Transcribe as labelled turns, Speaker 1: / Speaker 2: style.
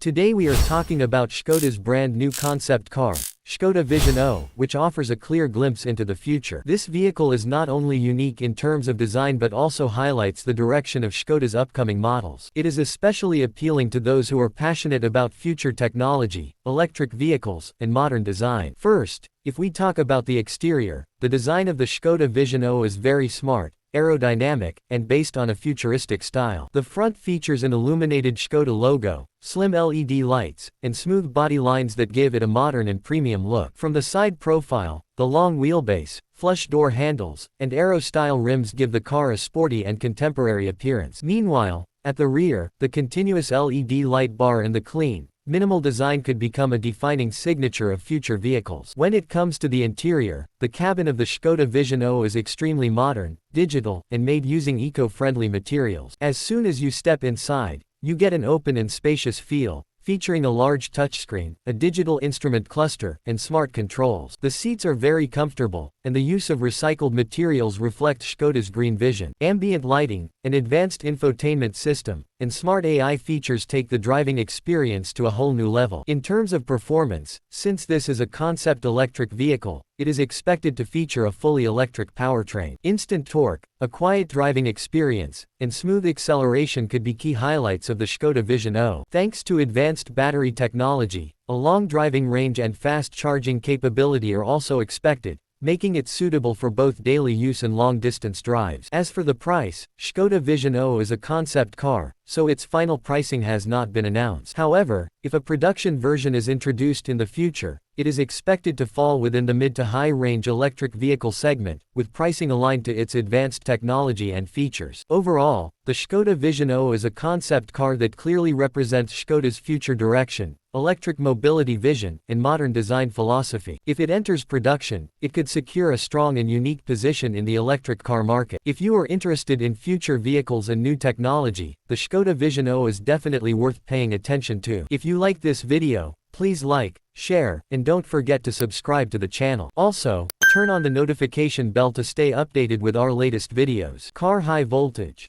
Speaker 1: Today we are talking about Škoda's brand new concept car, Škoda Vision O, which offers a clear glimpse into the future. This vehicle is not only unique in terms of design but also highlights the direction of Škoda's upcoming models. It is especially appealing to those who are passionate about future technology, electric vehicles, and modern design. First, if we talk about the exterior, the design of the Škoda Vision O is very smart, aerodynamic, and based on a futuristic style. The front features an illuminated Škoda logo, slim LED lights, and smooth body lines that give it a modern and premium look. From the side profile, the long wheelbase, flush door handles, and aero-style rims give the car a sporty and contemporary appearance. Meanwhile, at the rear, the continuous LED light bar and the clean, minimal design could become a defining signature of future vehicles. When it comes to the interior, the cabin of the Škoda Vision O is extremely modern, digital, and made using eco-friendly materials. As soon as you step inside, you get an open and spacious feel, featuring a large touchscreen, a digital instrument cluster, and smart controls. The seats are very comfortable, and the use of recycled materials reflect Škoda's green vision. Ambient lighting, an advanced infotainment system, and smart AI features take the driving experience to a whole new level. In terms of performance, since this is a concept electric vehicle, it is expected to feature a fully electric powertrain. Instant torque, a quiet driving experience, and smooth acceleration could be key highlights of the Škoda Vision O. Thanks to advanced battery technology, a long driving range and fast charging capability are also expected, making it suitable for both daily use and long-distance drives. As for the price, Škoda Vision O is a concept car, so its final pricing has not been announced. However, if a production version is introduced in the future, it is expected to fall within the mid to high-range electric vehicle segment, with pricing aligned to its advanced technology and features. Overall, the Škoda Vision O is a concept car that clearly represents Škoda's future direction, electric mobility vision, and modern design philosophy. If it enters production, it could secure a strong and unique position in the electric car market. If you are interested in future vehicles and new technology, the Škoda Vision O is definitely worth paying attention to. If you like this video, please like, share, and don't forget to subscribe to the channel. Also, turn on the notification bell to stay updated with our latest videos. Car high voltage.